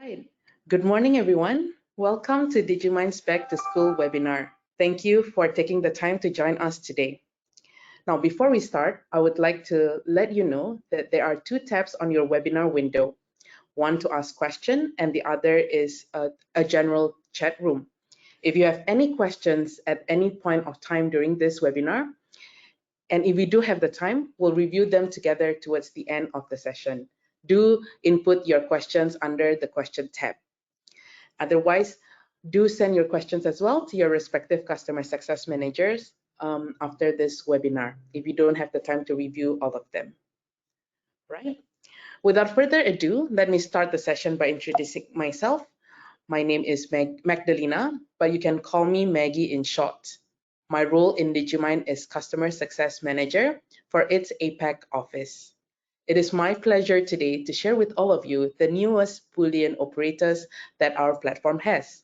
Right. Good morning, everyone. Welcome to Digimind's Back to School webinar. Thank you for taking the time to join us today. Now, before we start, I would like to let you know that there are two tabs on your webinar window, one to ask question and the other is a general chat room. If you have any questions at any point of time during this webinar, and if we do have the time, we'll review them together towards the end of the session. Do input your questions under the question tab. Otherwise, do send your questions as well to your respective customer success managers after this webinar, if you don't have the time to review all of them. Right? Without further ado, let me start the session by introducing myself. My name is Magdalena, but you can call me Maggie in short. My role in Digimind is Customer Success Manager for its APAC office. It is my pleasure today to share with all of you the newest Boolean operators that our platform has.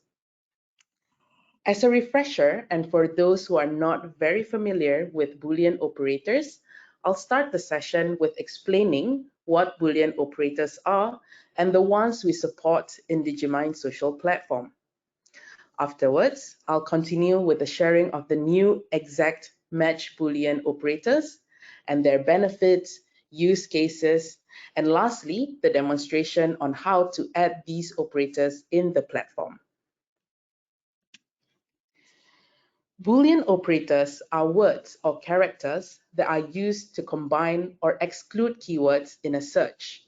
As a refresher, and for those who are not very familiar with Boolean operators, I'll start the session with explaining what Boolean operators are and the ones we support in Digimind social platform. Afterwards, I'll continue with the sharing of the new exact match Boolean operators and their benefits, use cases, and lastly, the demonstration on how to add these operators in the platform. Boolean operators are words or characters that are used to combine or exclude keywords in a search.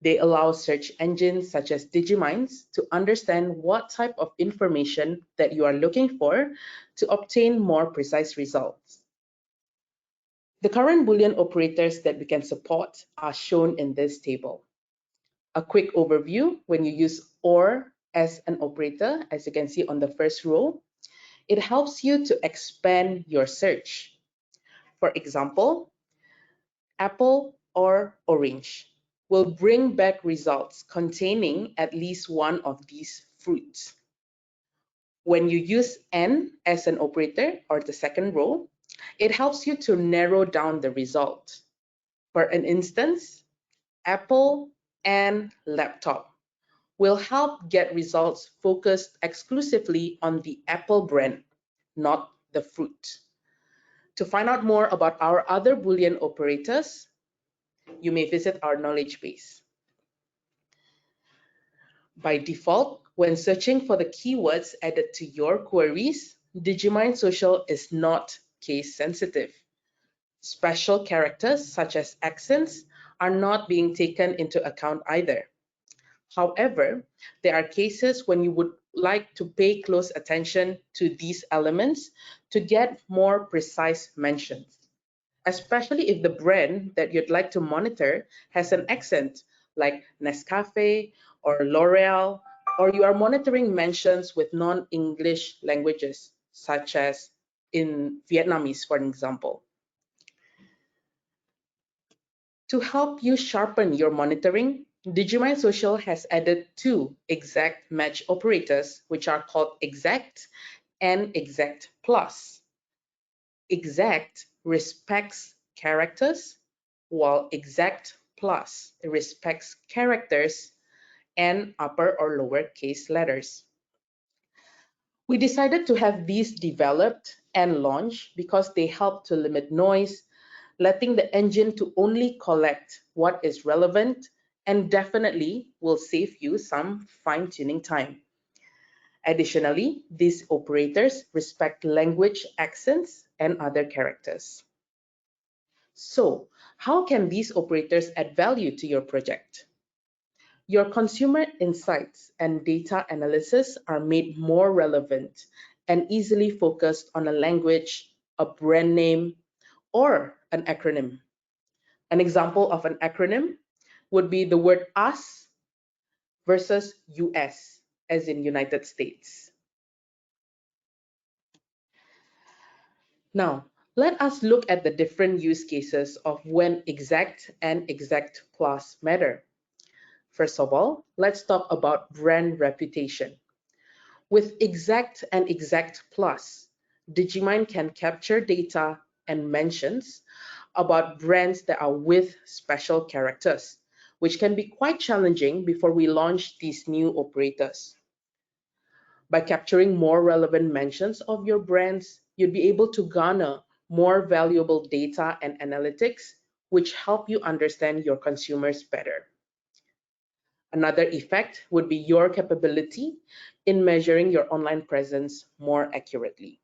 They allow search engines such as Digimind to understand what type of information that you are looking for to obtain more precise results. The current Boolean operators that we can support are shown in this table. A quick overview: when you use OR as an operator, as you can see on the first row, it helps you to expand your search. For example, apple or orange will bring back results containing at least one of these fruits. When you use N as an operator, or the second row, it helps you to narrow down the result. For an instance, apple and laptop will help get results focused exclusively on the Apple brand, not the fruit. To find out more about our other Boolean operators, you may visit our knowledge base. By default, when searching for the keywords added to your queries, Digimind Social is not case sensitive. Special characters such as accents are not being taken into account either. However, there are cases when you would like to pay close attention to these elements to get more precise mentions, especially if the brand that you'd like to monitor has an accent like Nescafe or L'Oreal, or you are monitoring mentions with non-English languages, such as in Vietnamese, for example. To help you sharpen your monitoring, Digimind Social has added two exact match operators, which are called exact and exact plus. Exact respects characters, while exact plus respects characters and upper or lower case letters. We decided to have these developed and launched because they help to limit noise, letting the engine to only collect what is relevant, and definitely will save you some fine-tuning time. Additionally, these operators respect language accents and other characters. So, how can these operators add value to your project? Your consumer insights and data analysis are made more relevant and easily focused on a language, a brand name, or an acronym. An example of an acronym would be the word US versus US, as in United States. Now, let us look at the different use cases of when exact and exact plus matter. First of all, let's talk about brand reputation. With exact and exact plus, Digimind can capture data and mentions about brands that are with special characters, which can be quite challenging before we launch these new operators. By capturing more relevant mentions of your brands, you'd be able to garner more valuable data and analytics, which help you understand your consumers better. Another effect would be your capability in measuring your online presence more accurately.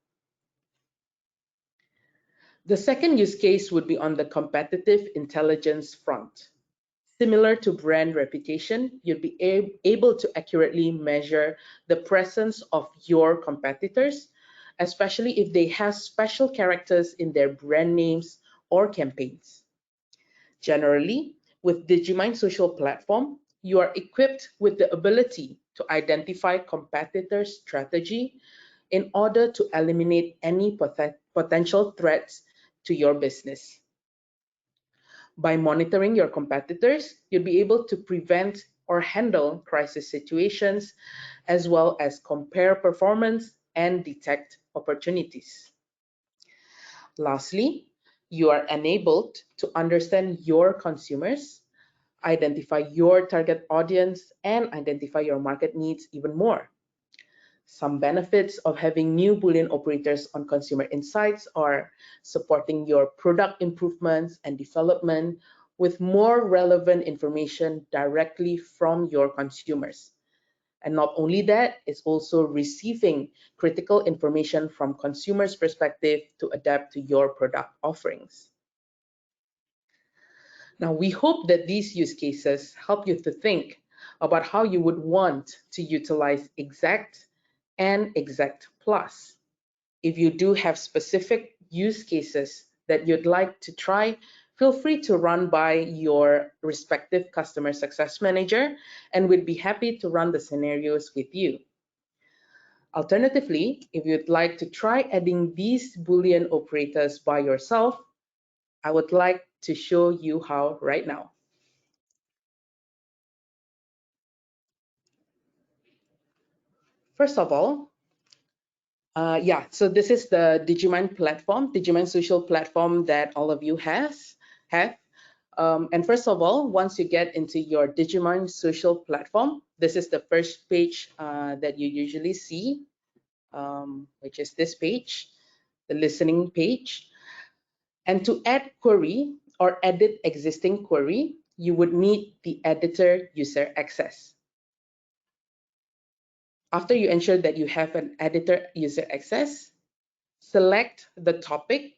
The second use case would be on the competitive intelligence front. Similar to brand reputation, you'd be able to accurately measure the presence of your competitors, especially if they have special characters in their brand names or campaigns. Generally, with Digimind social platform, you are equipped with the ability to identify competitor strategy in order to eliminate any potential threats to your business. By monitoring your competitors, you'll be able to prevent or handle crisis situations, as well as compare performance and detect opportunities. Lastly, you are enabled to understand your consumers, identify your target audience, and identify your market needs even more. Some benefits of having new Boolean operators on consumer insights are supporting your product improvements and development with more relevant information directly from your consumers. And not only that, it's also receiving critical information from consumers' perspective to adapt to your product offerings. Now, we hope that these use cases help you to think about how you would want to utilize Exact and Exact Plus. If you do have specific use cases that you'd like to try, feel free to run by your respective customer success manager, and we'd be happy to run the scenarios with you. Alternatively, if you'd like to try adding these Boolean operators by yourself, I would like to show you how right now. First of all, so this is the Digimind platform, Digimind social platform that all of you have. And first of all, once you get into your Digimind social platform, this is the first page that you usually see, which is this page, the listening page. And to add query or edit existing query, you would need the editor user access. After you ensure that you have an editor user access, select the topic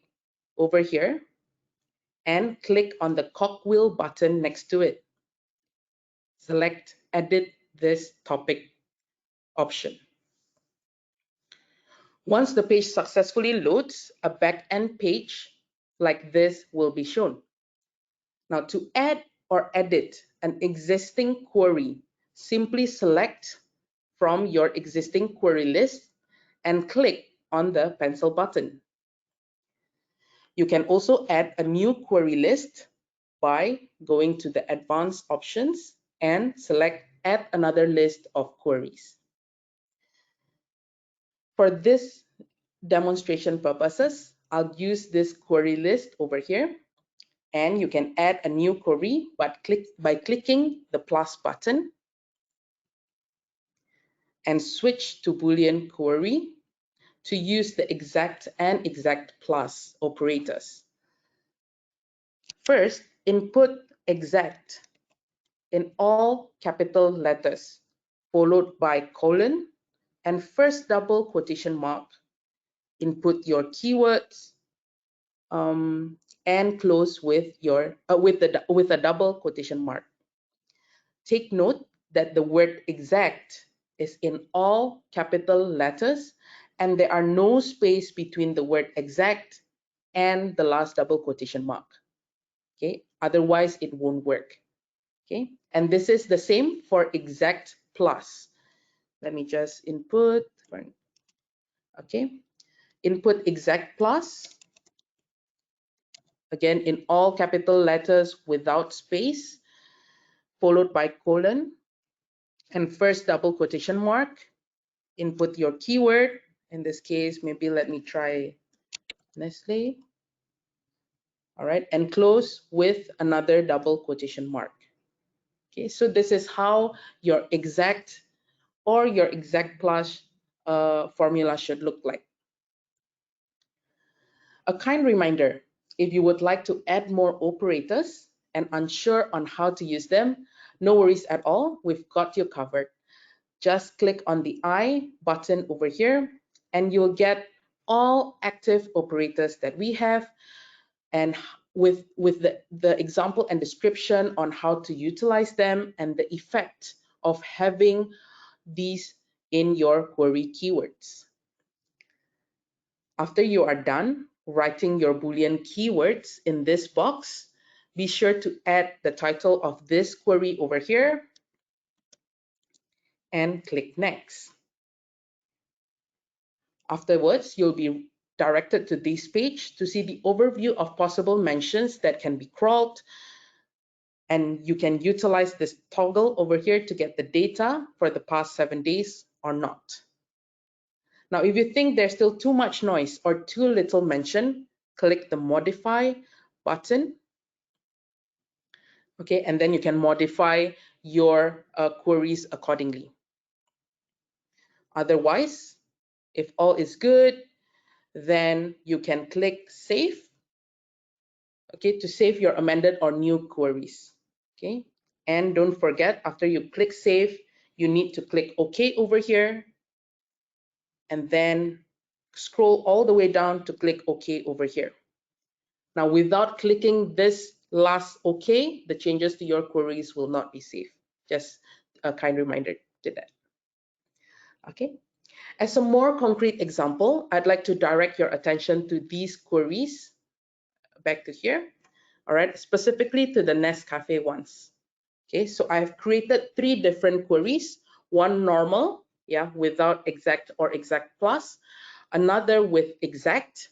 over here and click on the cogwheel button next to it. Select Edit this topic option. Once the page successfully loads, a back-end page like this will be shown. Now, to add or edit an existing query, simply select from your existing query list and click on the pencil button. You can also add a new query list by going to the advanced options and select Add another list of queries. For this demonstration purposes, I'll use this query list over here, and you can add a new query by clicking the plus button and switch to Boolean query to use the exact and exact plus operators. First, input exact in all capital letters, followed by colon and first double quotation mark. Input your keywords and close with a double quotation mark. Take note that the word exact is in all capital letters and there are no space between the word exact and the last double quotation mark. Okay, otherwise it won't work. Okay, and this is the same for exact plus. Let me just input. Okay, input exact plus. Again, in all capital letters without space, followed by colon and first double quotation mark. Input your keyword. In this case, maybe let me try Nestle. All right, and close with another double quotation mark. Okay, so this is how your exact or your exact plus formula should look like. A kind reminder, if you would like to add more operators and unsure on how to use them, no worries at all, we've got you covered. Just click on the I button over here and you'll get all active operators that we have, and with the example and description on how to utilize them and the effect of having these in your query keywords. After you are done writing your Boolean keywords in this box, be sure to add the title of this query over here and click Next. Afterwards, you'll be directed to this page to see the overview of possible mentions that can be crawled, and you can utilize this toggle over here to get the data for the past 7 days or not. Now, if you think there's still too much noise or too little mention, click the Modify button. Okay, and then you can modify your queries accordingly. Otherwise, if all is good, then you can click Save, okay, to save your amended or new queries. Okay, and don't forget, after you click Save, you need to click OK over here, and then scroll all the way down to click OK over here. Now, without clicking this last OK, the changes to your queries will not be saved. Just a kind reminder to that. Okay. As a more concrete example, I'd like to direct your attention to these queries back to here. All right, specifically to the Nescafe ones. Okay, so I've created 3 different queries. One normal, yeah, without exact or exact plus, another with exact,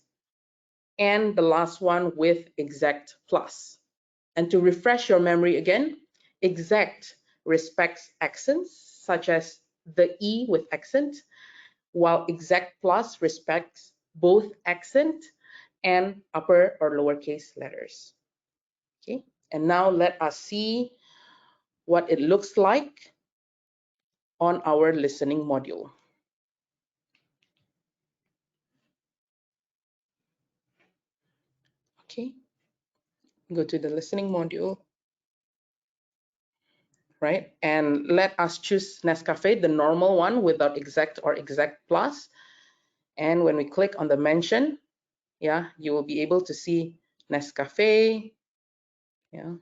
and the last one with exact plus. And to refresh your memory again, exact respects accents, such as the E with accent, while exact plus respects both accent and upper or lowercase letters. Okay, and now let us see what it looks like on our listening module. Okay, go to the listening module, right? And let us choose Nescafe, the normal one without exact or exact plus. And when we click on the mention, yeah, you will be able to see Nescafe, yeah.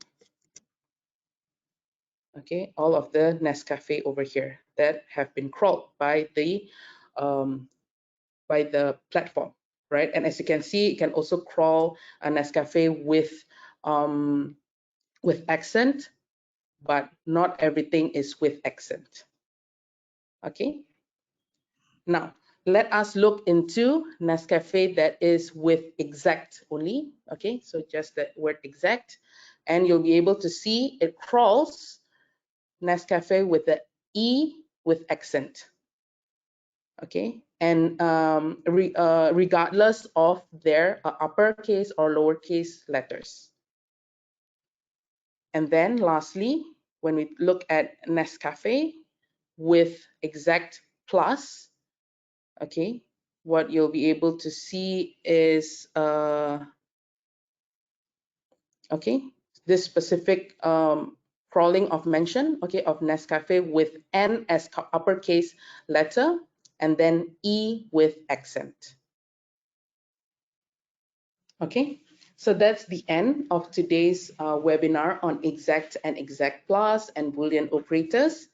Okay, all of the Nescafe over here that have been crawled um, by the platform, right? And as you can see, you can also crawl a Nescafe with accent, but not everything is with accent. Okay. Now let us look into Nescafe that is with exact only. Okay, so just the word exact, and you'll be able to see it crawls Nescafe with the E with accent. Okay, and regardless of their uppercase or lowercase letters. And then lastly, when we look at Nescafe with exact plus, okay, what you'll be able to see is okay, this specific crawling of mention, okay, of Nescafe with N as uppercase letter and then E with accent. Okay, so that's the end of today's webinar on exact and exact plus and Boolean operators.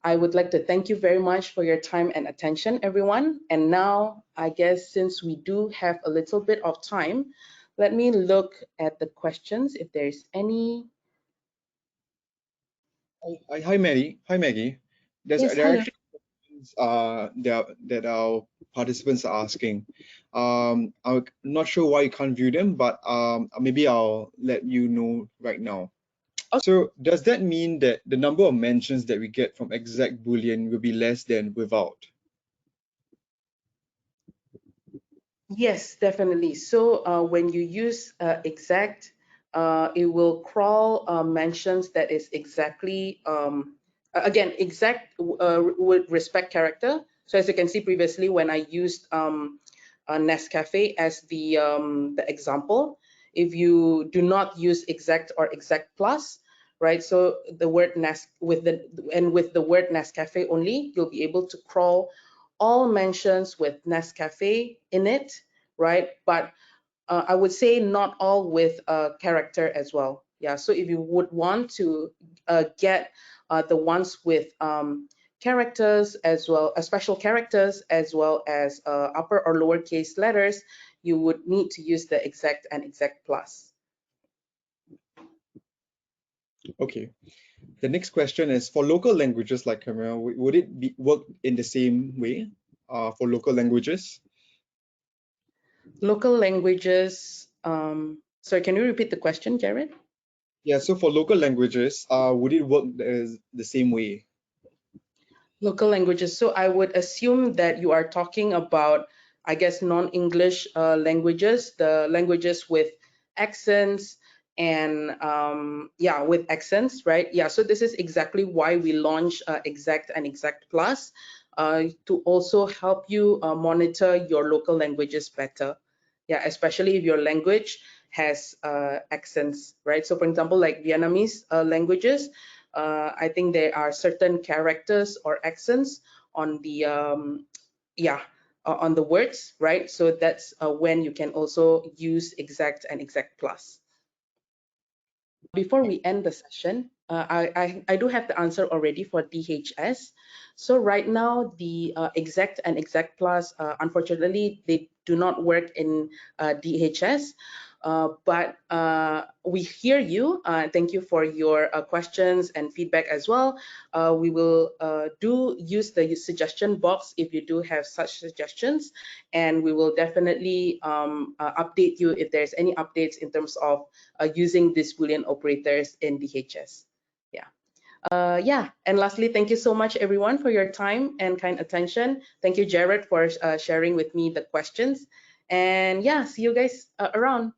I would like to thank you very much for your time and attention, everyone. And now, I guess since we do have a little bit of time, let me look at the questions if there's any. Hi, Maggie. Hi, Maggie. Yes, There are hello. actually that our participants are asking. I'm not sure why you can't view them, but maybe I'll let you know right now. So does that mean that the number of mentions that we get from exact Boolean will be less than without? Yes, definitely. So when you use exact it will crawl mentions that is exactly, again, exact with respect character. So as you can see previously, when I used Nescafe as the example, if you do not use exact or exact plus, right? So the word Nes with the word Nescafe only, you'll be able to crawl all mentions with Nescafe in it, right? But I would say not all with a character as well. Yeah, so if you would want to get the ones with characters as well as special characters as well as upper or lowercase letters, you would need to use the exact and exact plus. Okay. The next question is for local languages like Khmer, would it be work in the same way for local languages? Local languages, sorry, can you repeat the question, Jared? Yeah, so for local languages, would it work the same way? Local languages. So I would assume that you are talking about, I guess, non-English languages, the languages with accents and yeah, with accents, right? Yeah, so this is exactly why we launched Exact and Exact Plus to also help you monitor your local languages better. Yeah, especially if your language has accents, right? So for example, like Vietnamese languages, I think there are certain characters or accents on the yeah on the words, right? So that's when you can also use exact and exact plus. Before we end the session, I do have the answer already for DHS. So right now, the exact and exact plus, unfortunately, they do not work in DHS. But we hear you. Thank you for your questions and feedback as well. We will do use the suggestion box if you do have such suggestions, and we will definitely update you if there's any updates in terms of using these Boolean operators in DHS. Yeah. Yeah. And lastly, thank you so much, everyone, for your time and kind attention. Thank you, Jared, for sharing with me the questions. And yeah, see you guys around.